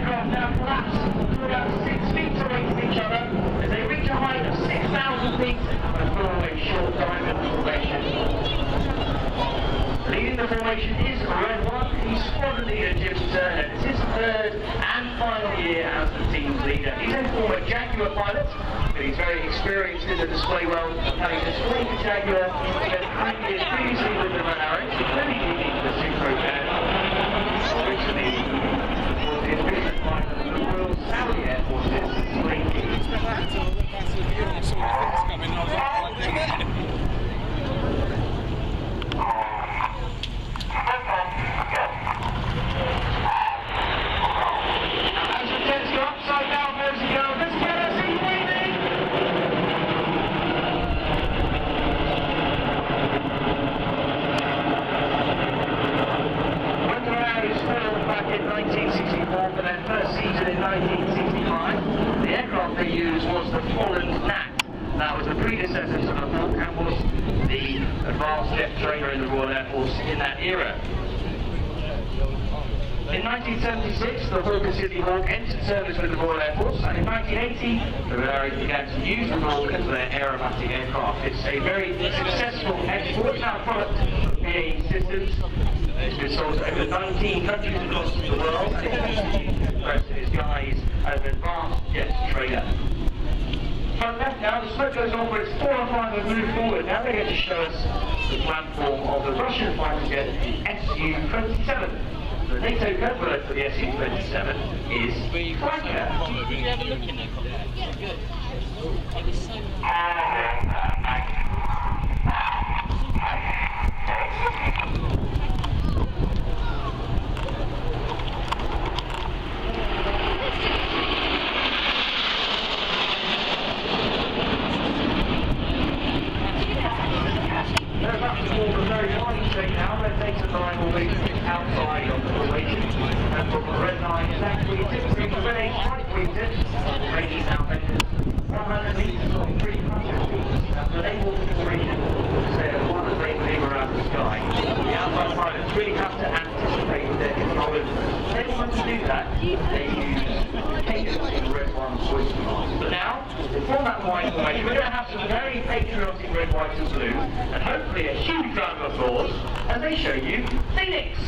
aircraft now collapse to about 6 feet away from each other as they reach a height of 6,000 feet and form a short diamond formation. Leading the formation is Red One. He's squadron leader Jim Turner. It's his third and final year as the team's leader. He's a former Jaguar pilot, but he's very experienced in the display world, having displayed the Jaguar spent 3 years previously with the manoeuvres, including leading the synchronised. Originally, was the official pilot of the Royal Saudi Air Force's display team. For their first season in 1965, the aircraft they used was the Holland Gnat. That was the predecessor to the Hawk and was the advanced jet trainer in the Royal Air Force in that era. In 1976, the Hawk and Sydney Hawk entered service with the Royal Air Force, and in 1980, the Bavarians began to use the Hawk as their aerobatic aircraft. It's a very successful export, now a product of BAE Systems. It's been sold to over 19 countries across the world, and it continues to impress its guys as an advanced jet trainer. Front left now, the smoke goes on for its 4 and 5 and move forward. Now they're going to show us the platform of the Russian fighter jet, the Su-27. The NATO code word for the Su-27 is Flanker. Did you ever look in their cockpit? Yeah, good. It was so... They're about to form a very fine shape now. Their data line will be outside of the formation. And from the red line, exactly 6 meters away, 5 meters. Range is now measured 100 meters or 300 meters. And the naval formation says one as they move around the sky. The outside pilots really have to anticipate their controllers. They want to do that. They use cadence in red one voice commands. But now, to form that wide formation, we're going to have some very patriotic red, white and blue, and hopefully a huge round of applause as they show you Phoenix.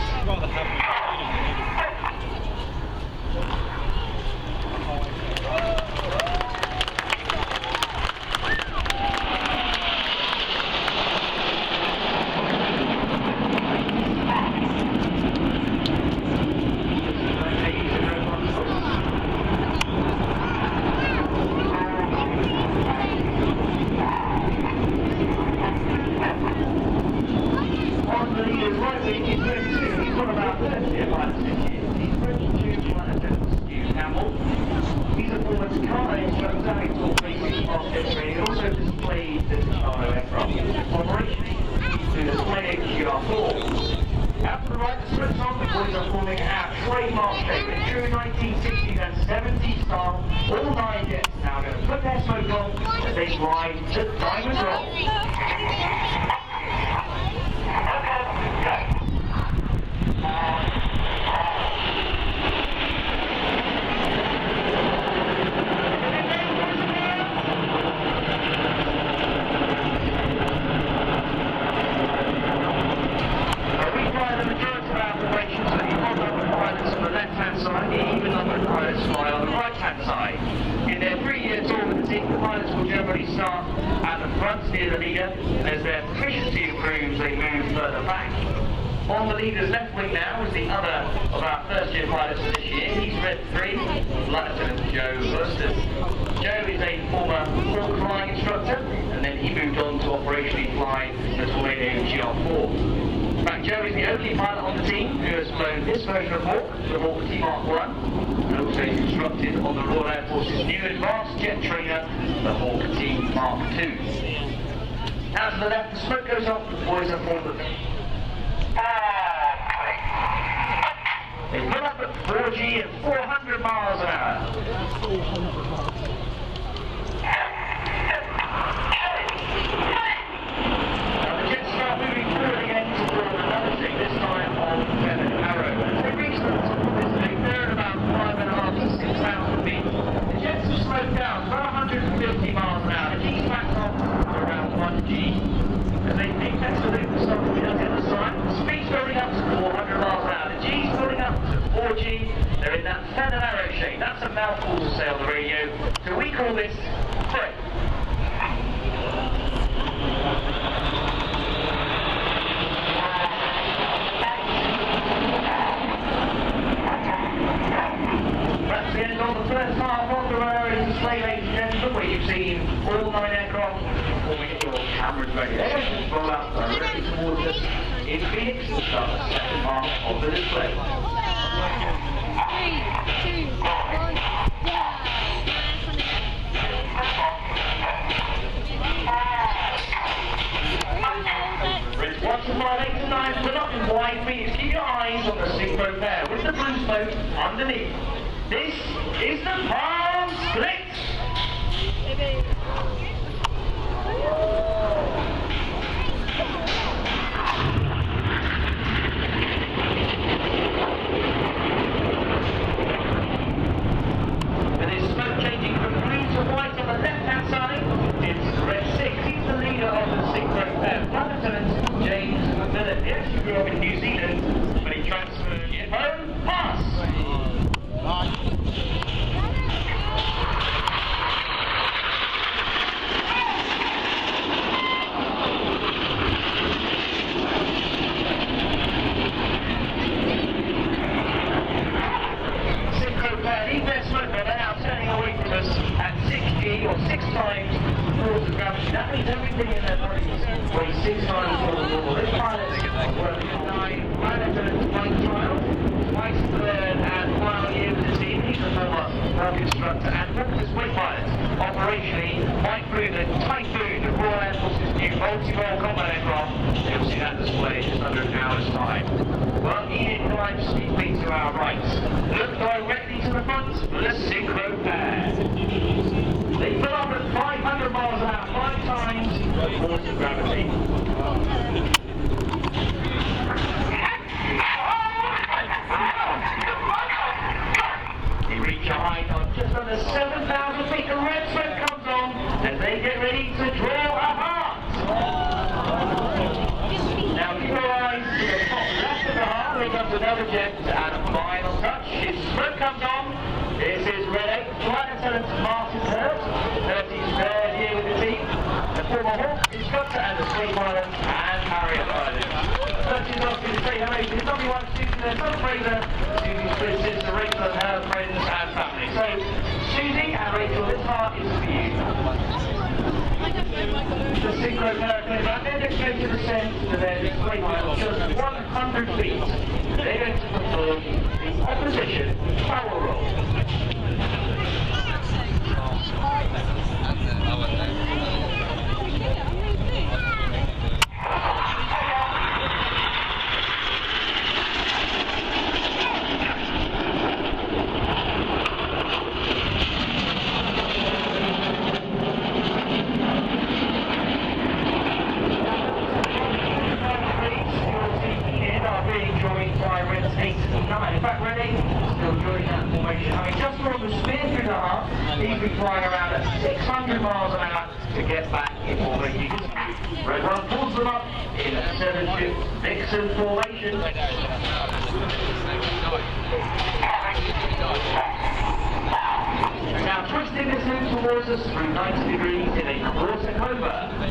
After the right to switch on, the boys are forming our trademark shape in true 1960s and 70s style. All 9 jets now going to put their smoke on as they glide to diamond roll. Start at the front near the leader, and as their proficiency improves, they move further back. On the leader's left wing now is the other of our first year pilots for this year. He's Red 3, Lieutenant Joe Huston. Joe is a former Hawk flying instructor, and then he moved on to operationally fly the Tornado GR4. In fact, Joe is the only pilot on the team who has flown this version of Hawk, the Hawk T Mark 1. And also is instructed on the Royal Air Force's new advanced jet trainer, the Hawk T Mark 2. Now to the left, the smoke goes off, the boys are formed of they pull up at 4G and 400 miles an hour. Now the jets start moving forward again to form another shape, this time on Feathered Arrow. As they reach the top of this thing, they're at about 5.5 up to 4G. They're in that feather arrow shape. That's a mouthful to say on the radio. So we call this free. That's the end of the first half of the aerial display, ladies and gentlemen, where you've seen all 9 aircraft. Before we get your cameras ready, they're going to roll out directly towards us in Phoenix and start the second half of the display. 3, 2, 1, Rinse 1 to 5, 8 to 9, put up in wide Phoenix. Keep your eyes on the synchro pair with the blue smoke underneath. This is the palm split. With his smoke changing from blue to white on the left-hand side, it's Red 6. He's the leader of the synchro pair. Lieutenant James Miller. He actually grew up in New Zealand, but he transferred home. Pass. At 6G or 6 times force of gravity. That means everything in their bodies weighs 6 times more than normal. This pilot worked 9 pilots at a flight trial, twice third and final year with the team. He's a former work instructor and Walker's weight pilot. Operationally, Mike Blue, the Typhoon, the Royal Air Force's new multi-role combat aircraft. You'll see that display in just under an hour's time. Well, Edith climbs steeply to our right. Look directly to the front for the synchro pair. They fill up at 500 miles an hour 5 times the force of gravity. They reach a height of just under 7,000 feet. The red smoke comes on as they get ready to draw apart. Now keep your eyes to the top left of the heart. There comes another jet and a final touch. His smoke comes on. This is Red 8, Flight Lieutenant Martin Hurt, 33rd year with the team, the former Hawk instructor and the Sweet pilot and Harrier pilot. First is off to say hello to his lovely wife Susie, their son Fraser, Susie's split sister Rachel and her friends and family. So, Susie and Rachel, this part is for you. The synchro aircraft are then going to descend to their display height of just 100 feet. They're going to perform the opposition power roll. In fact, ready? Still joining that formation. I mean, just from the spin through the heart, he's been flying around at 600 miles an hour to get back in formation. Red 1 pulls them up in a 7-ship Nixon formation. Now twisting this loop towards us through 90 degrees in a quarter clover.